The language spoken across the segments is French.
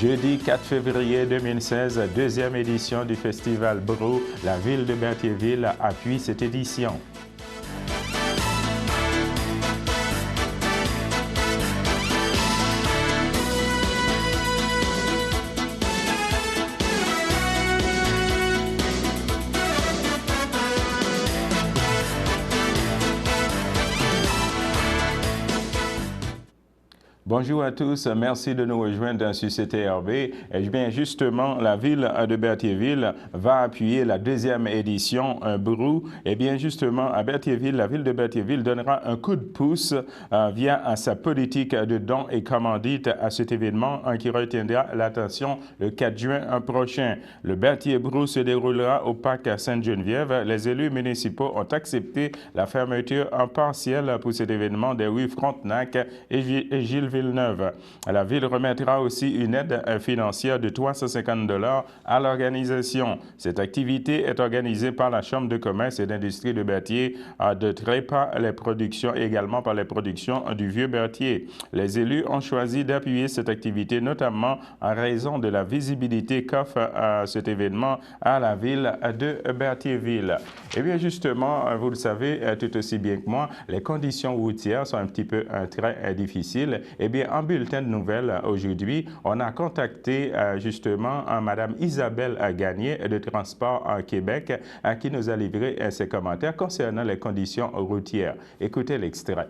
Jeudi 4 février 2016, deuxième édition du Festival Brou. La ville de Berthierville appuie cette édition. Bonjour à tous, merci de nous rejoindre sur CTRB. Et bien justement, la ville de Berthierville va appuyer la deuxième édition Brou. Et bien justement, à Berthierville, la ville de Berthierville donnera un coup de pouce via sa politique de dons et commandites à cet événement qui retiendra l'attention le 4 juin prochain. Le Berthier Brou se déroulera au parc Sainte-Geneviève. Les élus municipaux ont accepté la fermeture partielle pour cet événement des rues Frontenac et Gilles Villeneuve. La ville remettra aussi une aide financière de 350 $ à l'organisation. Cette activité est organisée par la Chambre de commerce et d'industrie de Berthier de Trépas, les productions également par les productions du Vieux-Berthier. Les élus ont choisi d'appuyer cette activité notamment en raison de la visibilité qu'offre cet événement à la ville de Berthierville. Et bien justement, vous le savez tout aussi bien que moi, les conditions routières sont un petit peu très difficiles. Eh bien, en bulletin de nouvelles aujourd'hui, on a contacté justement Mme Isabelle Gagné de Transport Québec qui nous a livré ses commentaires concernant les conditions routières. Écoutez l'extrait.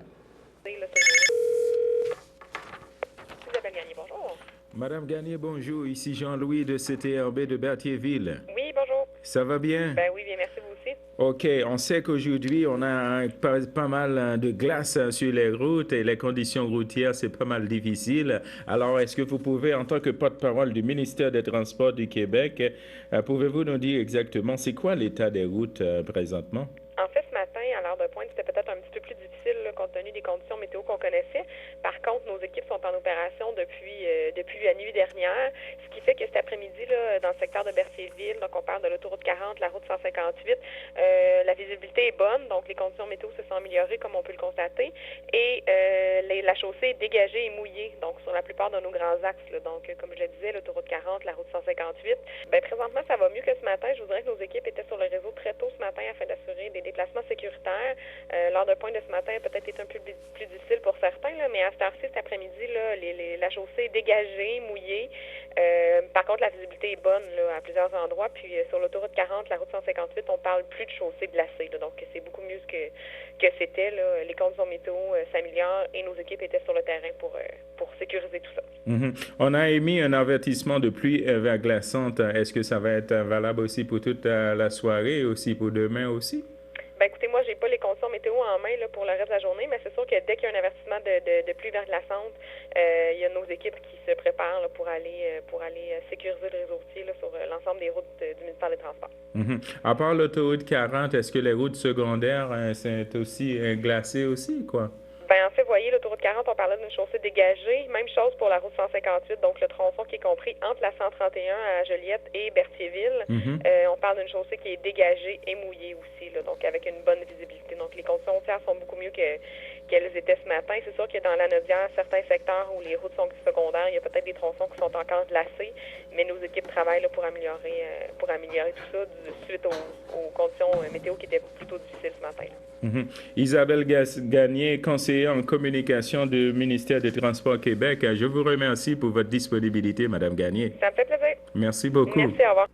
Madame Gagné, bonjour. Ici Jean-Louis de CTRB de Berthierville. Oui, bonjour. Ça va bien? Ben oui, bien, merci, vous aussi. OK, on sait qu'aujourd'hui, on a pas mal de glace sur les routes et les conditions routières, c'est pas mal difficile. Alors, est-ce que vous pouvez, en tant que porte-parole du ministère des Transports du Québec, pouvez-vous nous dire exactement c'est quoi l'état des routes présentement? En fait, ce matin, à l'heure de pointe, c'était peut-être un petit peu plus difficile là, compte tenu des conditions météo qu'on connaissait. Par contre, nos équipes sont en opération depuis la nuit dernière, ce qui fait que cet après-midi, là, dans le secteur de Berthierville, donc on parle de l'autoroute 40, la route 158, la visibilité est bonne, donc les conditions météo se sont améliorées comme on peut le constater, et la chaussée est dégagée et mouillée, donc sur la plupart de nos grands axes. Là. Donc, comme je le disais, l'autoroute 40, la route 158. Ben, présentement, ça va mieux que ce matin. Je vous dirais que nos équipes étaient sur le réseau très tôt ce matin afin d'assurer des déplacements sécuritaires. L'heure de pointe de ce matin a peut-être été un peu plus difficile pour certains, là, mais à cette heure-ci, cet après-midi, là, la chaussée est dégagée, mouillée. Par contre, la visibilité est bonne là, à plusieurs endroits. Puis sur l'autoroute 40, la route 158, on parle plus de chaussée glacée. Là, donc, c'est beaucoup mieux que c'était. Là. Les conditions météo s'améliorent et nos équipes étaient sur le terrain pour sécuriser tout ça. On a émis un avertissement de pluie verglaçante. Est-ce que ça va être valable aussi pour toute la soirée et aussi pour demain aussi? Ben écoutez, moi, j'ai pas les conditions météo en main là, pour le reste de la journée, mais c'est sûr que dès qu'il y a un avertissement de pluie verglaçante, il y a nos équipes qui se préparent là, pour aller sécuriser le réseau routier là, sur l'ensemble des routes du ministère des Transports. À part l'autoroute 40, est-ce que les routes secondaires c'est aussi glacées aussi, quoi? Ben en fait, vous voyez, l'autoroute 40, on parlait d'une chaussée dégagée. Même chose pour la route 158, donc le tronçon qui est compris entre la 131 à Joliette et Berthierville. On parle d'une chaussée qui est dégagée et mouillée aussi, là, donc avec une bonne visibilité. Donc les conditions routières sont beaucoup mieux qu'elles étaient ce matin. C'est sûr que dans la Naudière, certains secteurs où les routes sont secondaires, il y a peut-être des tronçons qui sont encore glacés, mais nos équipes travaillent là, pour améliorer tout ça suite aux conditions météo qui étaient plutôt difficiles ce matin. Isabelle Gagné, conseillère en communication du ministère des Transports Québec, je vous remercie pour votre disponibilité, Madame Gagné. Ça me fait plaisir. Merci beaucoup. Merci, au revoir.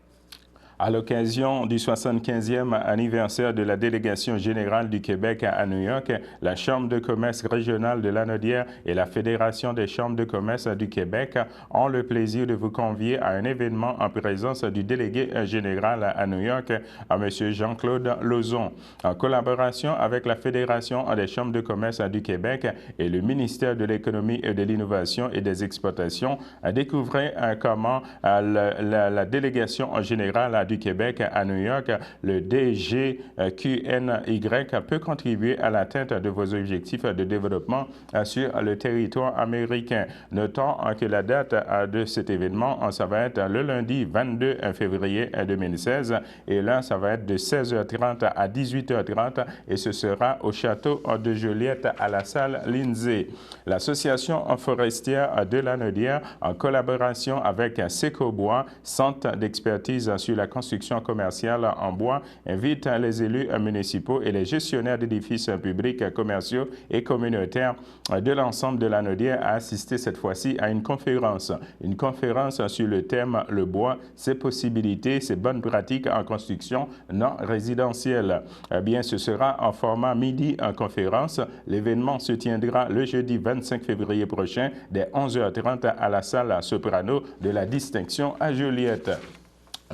À l'occasion du 75e anniversaire de la délégation générale du Québec à New York, la Chambre de commerce régionale de Lanaudière et la Fédération des chambres de commerce du Québec ont le plaisir de vous convier à un événement en présence du délégué général à New York, à M. Jean-Claude Lauzon. En collaboration avec la Fédération des chambres de commerce du Québec et le ministère de l'Économie et de l'Innovation et des Exportations, découvrez comment la délégation générale du Québec à New York, le DGQNY peut contribuer à l'atteinte de vos objectifs de développement sur le territoire américain. Notons que la date de cet événement, ça va être le lundi 22 février 2016 et là, ça va être de 16h30 à 18h30 et ce sera au château de Joliette à la salle Lindsay. L'Association forestière de la Naudière, en collaboration avec Secobois, Centre d'expertise sur la construction commerciale en bois, invite les élus municipaux et les gestionnaires d'édifices publics, commerciaux et communautaires de l'ensemble de la Naudière à assister cette fois-ci à une conférence. Une conférence sur le thème « Le bois, ses possibilités, ses bonnes pratiques en construction non résidentielle ». Eh bien, ce sera en format midi en conférence. L'événement se tiendra le jeudi 25 février prochain dès 11h30 à la salle Soprano de la Distinction à Joliette.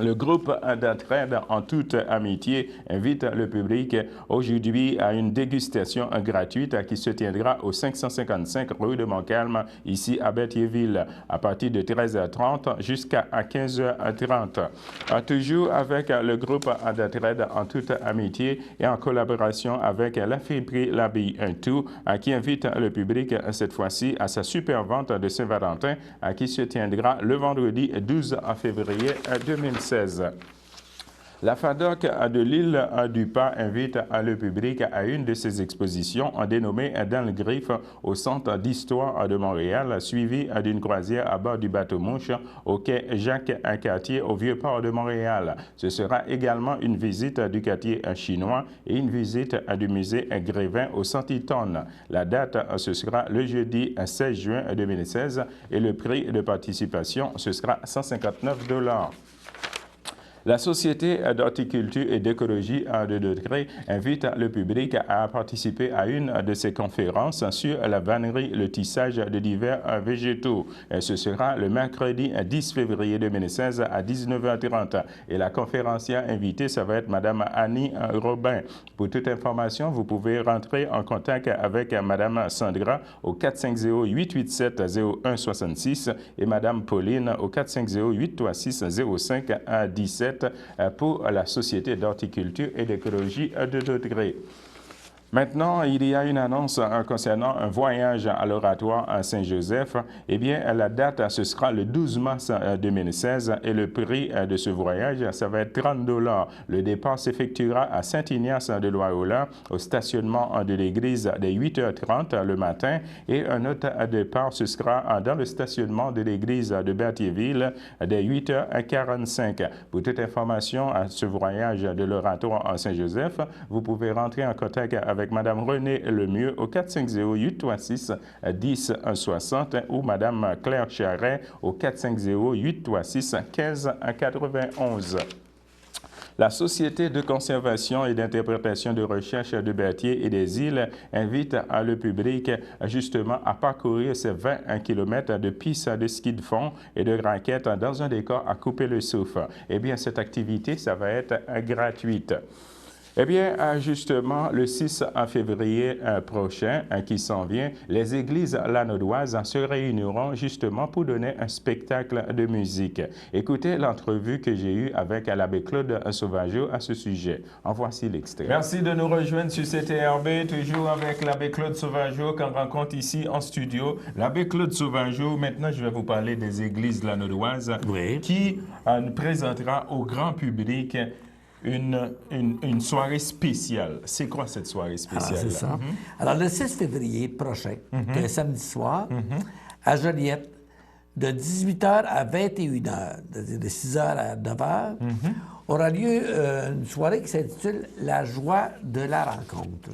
Le groupe d'entraide en toute amitié invite le public aujourd'hui à une dégustation gratuite qui se tiendra au 555 rue de Montcalm, ici à Berthierville, à partir de 13h30 jusqu'à 15h30. Toujours avec le groupe d'entraide en toute amitié et en collaboration avec la friperie L'Abbaye 1-Tout, qui invite le public cette fois-ci à sa super vente de Saint-Valentin qui se tiendra le vendredi 12 février 2016. La FADOC de l'île du Pas invite le public à une de ses expositions dénommée Dans le Griffe au Centre d'histoire de Montréal, suivie d'une croisière à bord du bateau-mouche au quai Jacques-Cartier au Vieux-Port de Montréal. Ce sera également une visite du quartier chinois et une visite du musée Grévin au Santiton. La date, ce sera le jeudi 16 juin 2016 et le prix de participation, ce sera 159 $. La Société d'horticulture et d'écologie de Detré invite le public à participer à une de ses conférences sur la vannerie, le tissage de divers végétaux. Ce sera le mercredi 10 février 2016 à 19h30. Et la conférencière invitée, ça va être Mme Annie Robin. Pour toute information, vous pouvez rentrer en contact avec Mme Sandra au 450-887-0166 et Mme Pauline au 450-836-0517 pour la Société d'horticulture et d'écologie de Detré. Maintenant, il y a une annonce concernant un voyage à l'Oratoire à Saint-Joseph. Eh bien, la date, ce sera le 12 mars 2016 et le prix de ce voyage, ça va être 30 $. Le départ s'effectuera à Saint-Ignace de Loyola, au stationnement de l'église dès 8h30 le matin et un autre départ, ce sera dans le stationnement de l'église de Berthierville dès 8h45. Pour toute information à ce voyage de l'Oratoire à Saint-Joseph, vous pouvez rentrer en contact avec Mme Renée Lemieux au 450-836-1060 ou Mme Claire Charret au 450-836-1591. La Société de conservation et d'interprétation de recherche de Berthier et des îles invite le public justement à parcourir ces 20 km de pistes de ski de fond et de raquettes dans un décor à couper le souffle. Eh bien, cette activité, ça va être gratuite. Eh bien, justement, le 6 février prochain, qui s'en vient, les églises lanaudoises se réuniront justement pour donner un spectacle de musique. Écoutez l'entrevue que j'ai eue avec l'abbé Claude Sauvageau à ce sujet. En voici l'extrait. Merci de nous rejoindre sur CTRB, toujours avec l'abbé Claude Sauvageau qu'on rencontre ici en studio. L'abbé Claude Sauvageau, maintenant je vais vous parler des églises lanaudoises qui nous présentera au grand public une soirée spéciale. C'est quoi cette soirée spéciale? Alors, c'est ça. Alors, le 6 février prochain, qui est un samedi soir, à Joliette, de 18h à 21h, de 6h à 9h, aura lieu une soirée qui s'intitule « La joie de la rencontre ».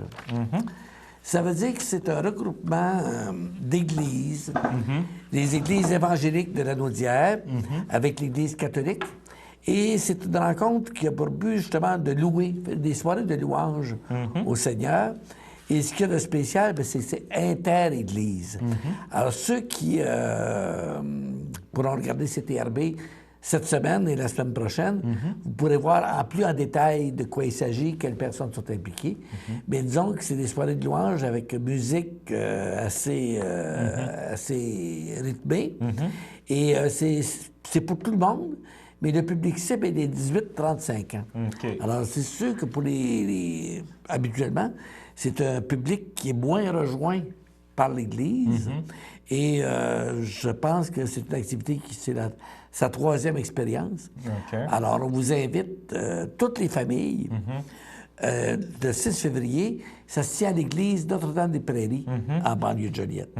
Ça veut dire que c'est un regroupement d'églises, des églises évangéliques de la Naudière, avec l'Église catholique. Et c'est une rencontre qui a pour but justement de louer, des soirées de louange au Seigneur. Et ce qu'il y a de spécial, c'est que c'est inter-église. Alors ceux qui pourront regarder CTRB cette semaine et la semaine prochaine, vous pourrez voir en détail de quoi il s'agit, quelles personnes sont impliquées. Mais disons que c'est des soirées de louange avec musique assez rythmée. Et c'est pour tout le monde. mais le public cible est des 18-35 ans. OK. Alors, c'est sûr que pour habituellement, c'est un public qui est moins rejoint par l'Église. Et je pense que c'est une activité qui, c'est sa troisième expérience. OK. Alors, on vous invite, toutes les familles, le 6 février, ça se tient à l'église Notre-Dame-des-Prairies, en banlieue de Joliette.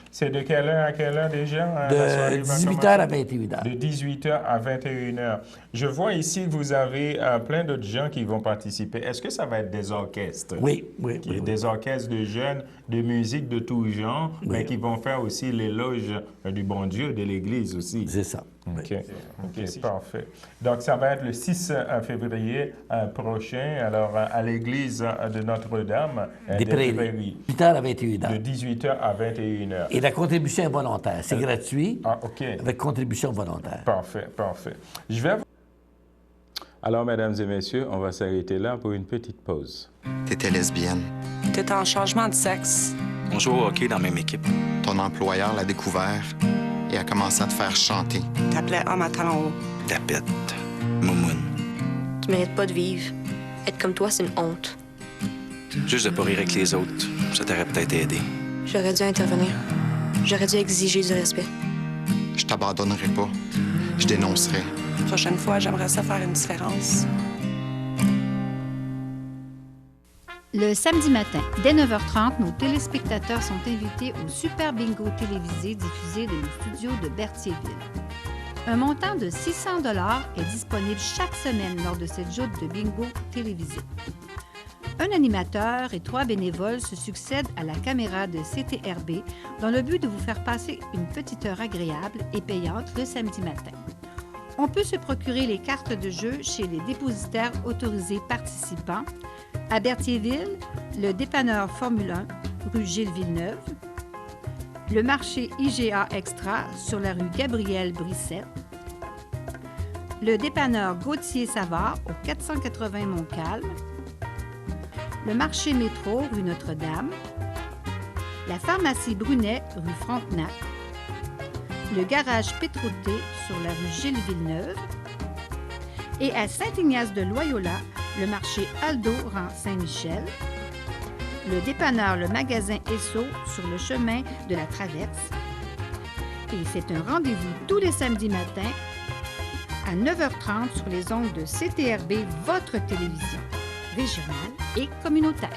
C'est de quelle heure à quelle heure déjà? La soirée De va 18h commencer? à 21h. De 18h à 21h. Je vois ici que vous avez plein d'autres gens qui vont participer. Est-ce que ça va être des orchestres? Oui, oui, oui. Des orchestres de jeunes, de musique de tout genre, mais qui vont faire aussi l'éloge du bon Dieu, de l'Église aussi. C'est ça. OK, c'est parfait. Donc, ça va être le 6 février prochain, alors à l'église de Notre-Dame Des Prairies. 18h à 21h. De 18h à 21h. Et la contribution est volontaire. C'est gratuit, Ah, OK. avec contribution volontaire. Parfait, parfait. Je vais... Alors, mesdames et messieurs, on va s'arrêter là pour une petite pause. T'étais lesbienne. T'es en changement de sexe. On joue au hockey dans la même équipe. Ton employeur l'a découvert et a commencé à te faire chanter. T'appelais homme à talons hauts. Tapette. Moumoune. Tu mérites pas de vivre. Être comme toi, c'est une honte. Juste de pas rire avec les autres, ça t'aurait peut-être aidé. J'aurais dû intervenir. J'aurais dû exiger du respect. Je t'abandonnerai pas. Je dénoncerai. Prochaine fois, j'aimerais ça faire une différence. Le samedi matin, dès 9h30, nos téléspectateurs sont invités au Super Bingo télévisé diffusé de nos studios de Berthierville. Un montant de 600 $ est disponible chaque semaine lors de cette joute de bingo télévisé. Un animateur et 3 bénévoles se succèdent à la caméra de CTRB dans le but de vous faire passer une petite heure agréable et payante le samedi matin. On peut se procurer les cartes de jeu chez les dépositaires autorisés participants à Berthierville, le dépanneur Formule 1, rue Gilles Villeneuve, le marché IGA Extra sur la rue Gabriel Brissette, le dépanneur Gauthier Savard au 480 Montcalm, le marché Métro rue Notre-Dame, la pharmacie Brunet rue Frontenac, le garage Pétroté sur la rue Gilles Villeneuve et à Saint-Ignace-de-Loyola, le marché Aldo rang Saint-Michel, le dépanneur Le Magasin Esso sur le chemin de la Traverse. Et c'est un rendez-vous tous les samedis matins à 9h30 sur les ondes de CTRB, votre télévision régionale et communautaire.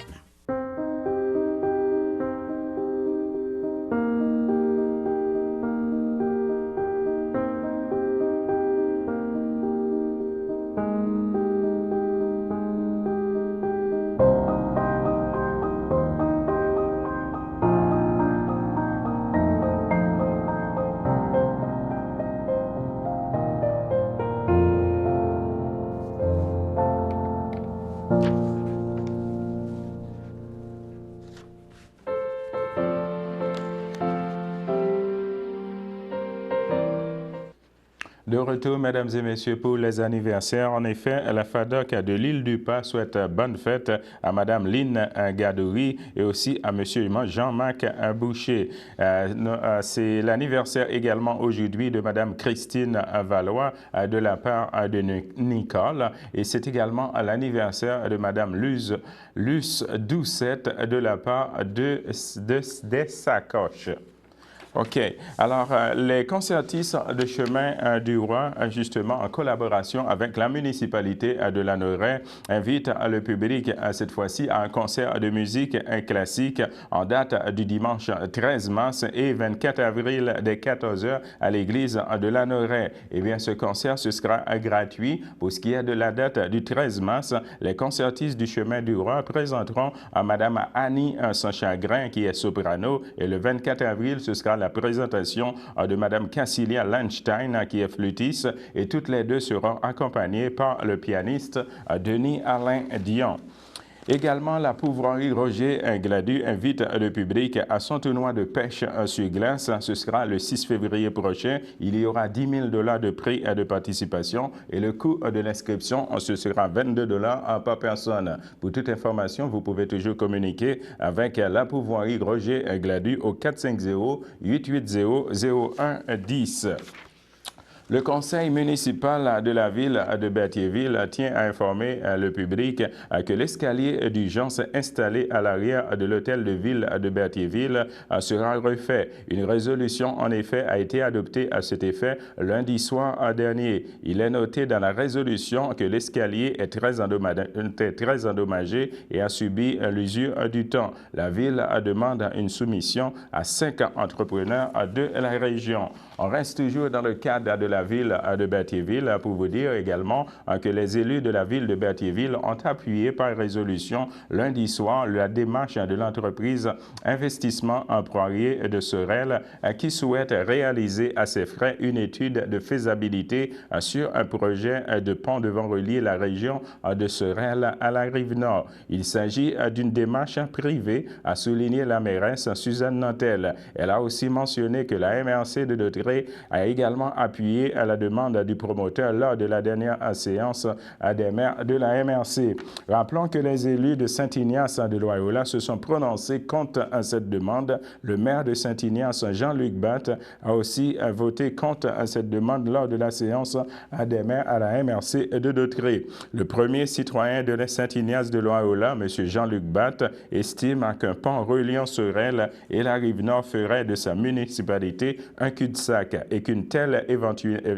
De retour, mesdames et messieurs, pour les anniversaires. En effet, la FADOC de l'île du Pas souhaite bonne fête à Mme Lynn Gadouri et aussi à M. Jean-Marc Boucher. C'est l'anniversaire également aujourd'hui de Mme Christine Valois de la part de Nicole. Et c'est également l'anniversaire de Mme Luce Doucette de la part des Sacoches. OK. Alors, les concertistes de Chemin du Roi, justement, en collaboration avec la municipalité de Lanoraie, invitent le public, cette fois-ci, à un concert de musique classique en date du dimanche 13 mars et 24 avril dès 14h à l'église de Lanoraie. Eh bien, ce concert, ce sera gratuit. Pour ce qui est de la date du 13 mars, les concertistes du Chemin du Roi présenteront à Mme Annie Sans-Chagrin, qui est soprano, et le 24 avril, ce sera la présentation de Mme Cassilia Landstein, qui est flûtiste, et toutes les deux seront accompagnées par le pianiste Denis-Alain Dion. Également, la Poivrerie Roger Gladu invite le public à son tournoi de pêche sur glace. Ce sera le 6 février prochain. Il y aura 10 000 $ de prix de participation et le coût de l'inscription, ce sera 22 $ par personne. Pour toute information, vous pouvez toujours communiquer avec la Poivrerie Roger Gladu au 450-880-0110. Le conseil municipal de la ville de Berthierville tient à informer le public que l'escalier d'urgence installé à l'arrière de l'hôtel de ville de Berthierville sera refait. Une résolution, en effet, a été adoptée à cet effet lundi soir dernier. Il est noté dans la résolution que l'escalier est très endommagé et a subi l'usure du temps. La ville demande une soumission à 5 entrepreneurs de la région. On reste toujours dans le cadre de la ville de Berthierville pour vous dire également que les élus de la ville de Berthierville ont appuyé par résolution lundi soir la démarche de l'entreprise Investissement en Poirier de Sorel qui souhaite réaliser à ses frais une étude de faisabilité sur un projet de pont devant relier la région de Sorel à la rive nord. Il s'agit d'une démarche privée, a souligné la mairesse Suzanne Nantel. Elle a aussi mentionné que la MRC de Dautrey a également appuyé à la demande du promoteur lors de la dernière séance des maires de la MRC. Rappelons que les élus de Saint-Ignace de Loyola se sont prononcés contre cette demande. Le maire de Saint-Ignace, Jean-Luc Batte, a aussi voté contre cette demande lors de la séance des maires à la MRC de Dautrey. Le premier citoyen de Saint-Ignace de Loyola, M. Jean-Luc Batte, estime qu'un pont reliant Sorel et la rive nord ferait de sa municipalité un cul-de-sac et qu'une telle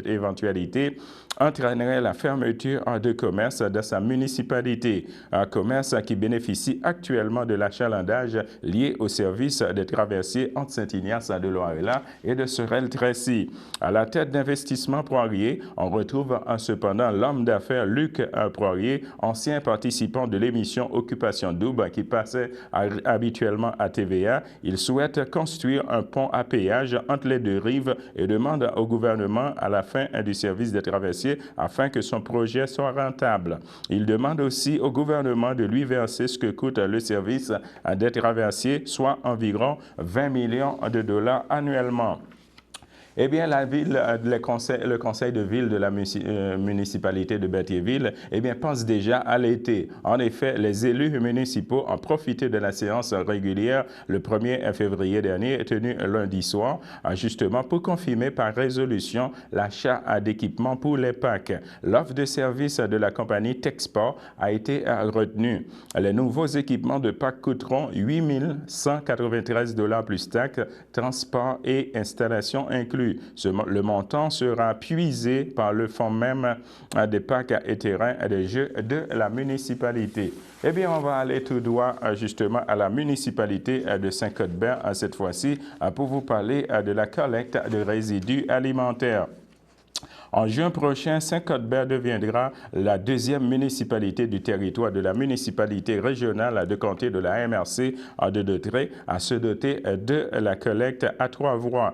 éventualité entraînerait la fermeture de commerces dans sa municipalité. Un commerce qui bénéficie actuellement de l'achalandage lié au service des traversiers entre Saint-Ignace de Loyola et de Sorel-Tracy. À la tête d'Investissement Poirier, on retrouve cependant l'homme d'affaires Luc Poirier, ancien participant de l'émission Occupation Double qui passait habituellement à TVA. Il souhaite construire un pont à péage entre les deux rives et demande au gouvernement à la fin du service des traversiers afin que son projet soit rentable. Il demande aussi au gouvernement de lui verser ce que coûte le service des traversiers, soit environ 20 millions de dollars annuellement. Eh bien, la ville, le conseil de ville de la municipalité de Berthierville, eh bien, pense déjà à l'été. En effet, les élus municipaux ont profité de la séance régulière le 1er février dernier, tenue lundi soir, justement pour confirmer par résolution l'achat d'équipements pour les Pâques. L'offre de service de la compagnie Techsport a été retenue. Les nouveaux équipements de Pâques coûteront 8 193 $ plus taxes, transport et installation inclus. Le montant sera puisé par le fonds même des parcs et terrains de jeux de la municipalité. Eh bien, on va aller tout droit justement à la municipalité de Saint-Cuthbert cette fois-ci pour vous parler de la collecte de résidus alimentaires. En juin prochain, Saint-Cuthbert deviendra la deuxième municipalité du territoire de la municipalité régionale de comté de la MRC de Dautrey à se doter de la collecte à 3 voies.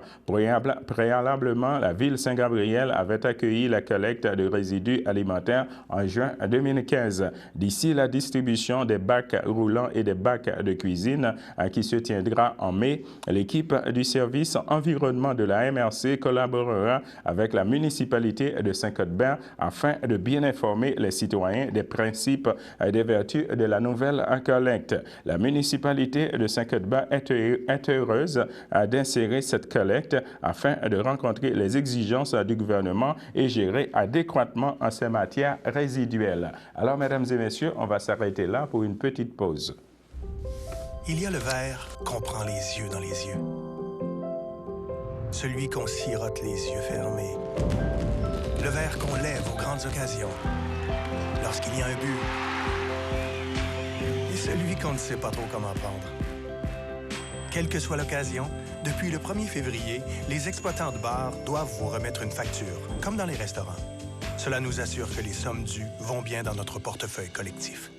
Préalablement, la ville Saint-Gabriel avait accueilli la collecte de résidus alimentaires en juin 2015. D'ici la distribution des bacs roulants et des bacs de cuisine qui se tiendra en mai, l'équipe du service environnement de la MRC collaborera avec la municipalité de Saint-Cuthbert afin de bien informer les citoyens des principes et des vertus de la nouvelle collecte. La municipalité de Saint-Cuthbert est heureuse d'insérer cette collecte afin de rencontrer les exigences du gouvernement et gérer adéquatement en ces matières résiduelles. Alors, mesdames et messieurs, on va s'arrêter là pour une petite pause. Il y a le verre qu'on prend les yeux dans les yeux. Celui qu'on sirote les yeux fermés. Le verre qu'on lève aux grandes occasions, lorsqu'il y a un but. Et celui qu'on ne sait pas trop comment prendre. Quelle que soit l'occasion, depuis le 1er février, les exploitants de bars doivent vous remettre une facture, comme dans les restaurants. Cela nous assure que les sommes dues vont bien dans notre portefeuille collectif.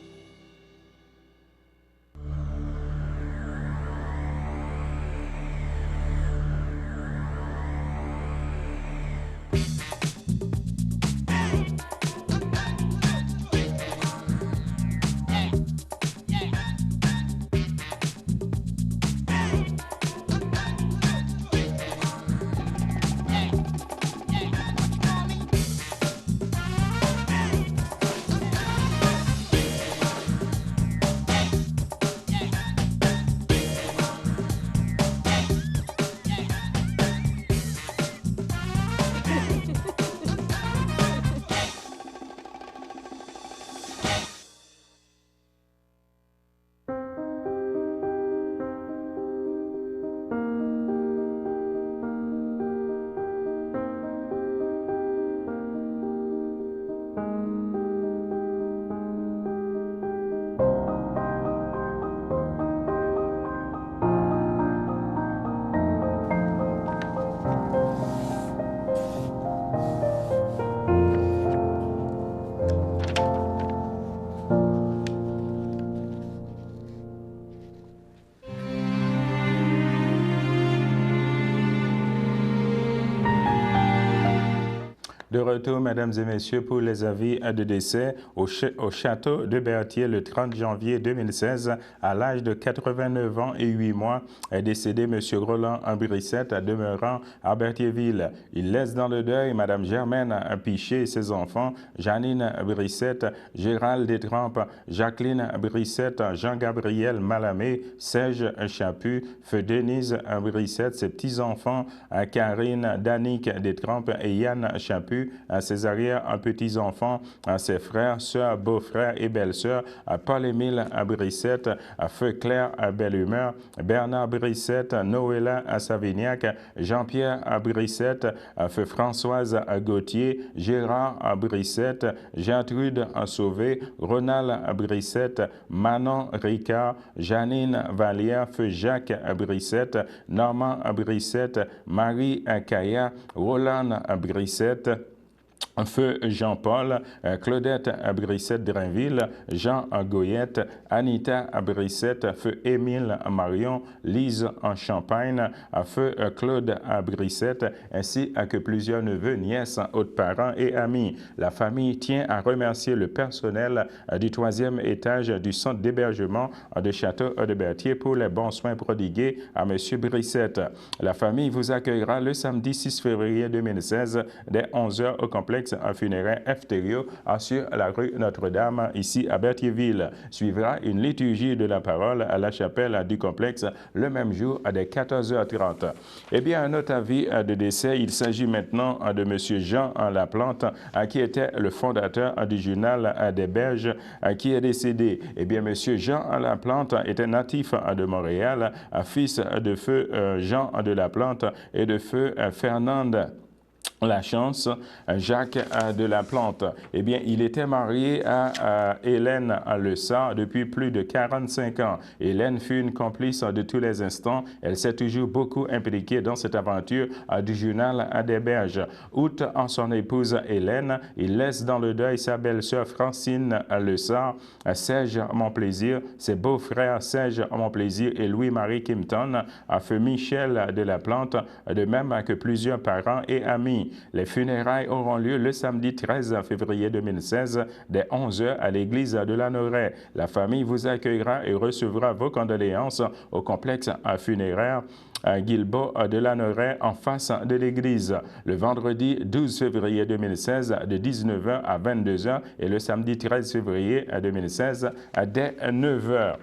De retour, mesdames et messieurs, pour les avis de décès au château de Berthier le 30 janvier 2016, à l'âge de 89 ans et 8 mois, est décédé M. Roland Brissette, demeurant à Berthierville. Il laisse dans le deuil Mme Germaine Piché et ses enfants, Janine Brissette, Gérald Détrempe, Jacqueline Brissette, Jean-Gabriel Malamé, Serge Chaput, Feu Denise Brissette, ses petits-enfants, Karine, Danique Détrempe et Yann Chaput, ses arrière-petits-enfants, ses frères, sœurs, beaux-frères et belles-sœurs, Paul-Émile Brissette, Feu Claire Belle-Humeur, Bernard Brissette, Noëlla Savignac, Jean-Pierre Brissette, Feu Françoise Gauthier, Gérard Brissette, Gertrude Sauvé, Ronald Brissette, Manon Ricard, Janine Vallière, Feu Jacques Brissette, Normand Brissette, Marie Kaya, Roland Brissette, Feu Jean-Paul, Claudette Brissette Drainville, Jean Goyette, Anita Brissette, Feu Émile Marion, Lise en Champagne, Feu Claude Brissette, ainsi que plusieurs neveux, nièces, autres parents et amis. La famille tient à remercier le personnel du 3e étage du centre d'hébergement de Château de Berthier pour les bons soins prodigués à M. Brissette. La famille vous accueillera le samedi 6 février 2016 dès 11h au complexe un funéraire Efterio sur la rue Notre-Dame, ici à Berthierville. Suivra une liturgie de la parole à la chapelle du complexe le même jour à 14h30. Eh bien, un autre avis de décès, il s'agit maintenant de M. Jean Laplante, qui était le fondateur du journal des Berges, qui est décédé. Eh bien, M. Jean Laplante était natif de Montréal, fils de feu Jean de Laplante et de feu Fernande Lachance, Jacques de Laplante. Eh bien, il était marié à Hélène Lessard depuis plus de 45 ans. Hélène fut une complice de tous les instants. Elle s'est toujours beaucoup impliquée dans cette aventure du journal des Berges. Outre en son épouse Hélène, il laisse dans le deuil sa belle-sœur Francine Lessard, Serge Monplaisir, ses beaux-frères Serge Monplaisir et Louis-Marie Kimpton, feu Michel de Laplante, de même que plusieurs parents et amis. Les funérailles auront lieu le samedi 13 février 2016 dès 11h à l'église de Lanoraie. La famille vous accueillera et recevra vos condoléances au complexe funéraire Guilbault de Lanoraie en face de l'église. Le vendredi 12 février 2016 de 19h à 22h et le samedi 13 février 2016 dès 9h.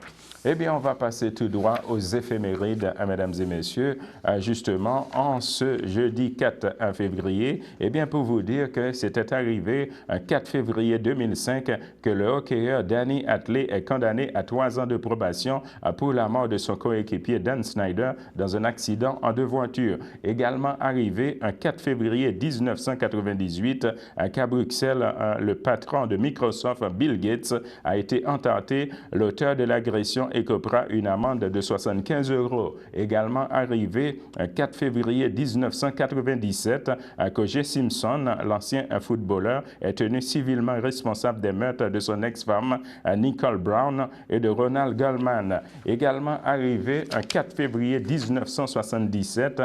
Eh bien, on va passer tout droit aux éphémérides, mesdames et messieurs, justement, en ce jeudi 4 février. Eh bien, pour vous dire que c'était arrivé 4 février 2005 que le hockeyeur Danny Atley est condamné à 3 ans de probation pour la mort de son coéquipier Dan Snyder dans un accident en 2 voitures. Également arrivé un 4 février 1998 qu'à Bruxelles, le patron de Microsoft, Bill Gates, a été intenté. L'auteur de l'agression écopera une amende de 75 €. Également arrivé 4 février 1997, qu'O.J. Simpson, l'ancien footballeur, est tenu civilement responsable des meurtres de son ex-femme Nicole Brown et de Ronald Goldman. Également arrivé 4 février 1977,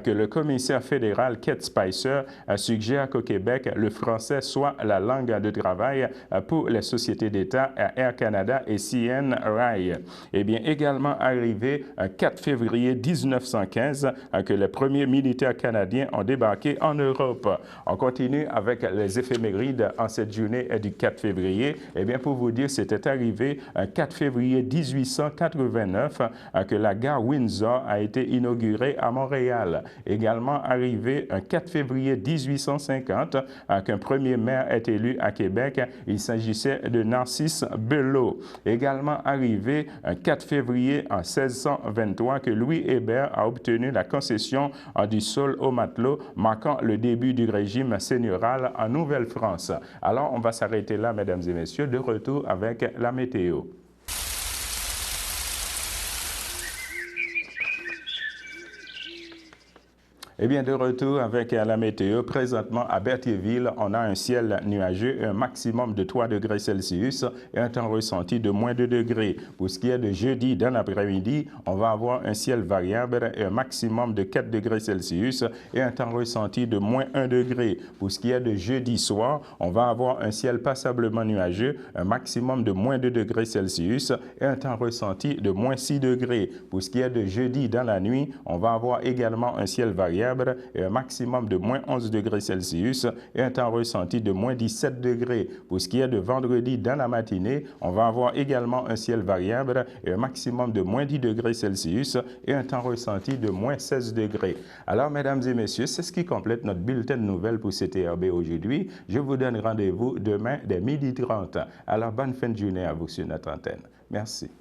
que le commissaire fédéral Kate Spicer suggère qu'au Québec, le français soit la langue de travail pour les sociétés d'État Air Canada et CN Rail. Eh bien, également arrivé 4 février 1915, que les premiers militaires canadiens ont débarqué en Europe. On continue avec les éphémérides en cette journée du 4 février. Eh bien, pour vous dire, c'était arrivé 4 février 1889, que la gare Windsor a été inaugurée à Montréal. Également arrivé 4 février 1850, qu'un premier maire est élu à Québec. Il s'agissait de Narcisse Belleau. Également arrivé 4 février en 1623 que Louis Hébert a obtenu la concession du sol aux matelots, marquant le début du régime seigneurial en Nouvelle-France. Alors, on va s'arrêter là, mesdames et messieurs, de retour avec la météo. Eh bien, de retour avec la météo. Présentement, à Berthierville, on a un ciel nuageux, un maximum de 3 degrés Celsius et un temps ressenti de moins 2 degrés. Pour ce qui est de jeudi, dans l'après-midi, on va avoir un ciel variable et un maximum de 4 degrés Celsius et un temps ressenti de moins 1 degré. Pour ce qui est de jeudi soir, on va avoir un ciel passablement nuageux, un maximum de moins 2 degrés Celsius et un temps ressenti de moins 6 degrés. Pour ce qui est de jeudi dans la nuit, on va avoir également un ciel variable et un maximum de moins 11 degrés Celsius et un temps ressenti de moins 17 degrés. Pour ce qui est de vendredi dans la matinée, on va avoir également un ciel variable et un maximum de moins 10 degrés Celsius et un temps ressenti de moins 16 degrés. Alors, mesdames et messieurs, c'est ce qui complète notre bulletin de nouvelles pour CTRB aujourd'hui. Je vous donne rendez-vous demain dès 12h30. Alors, bonne fin de journée à vous sur notre antenne. Merci.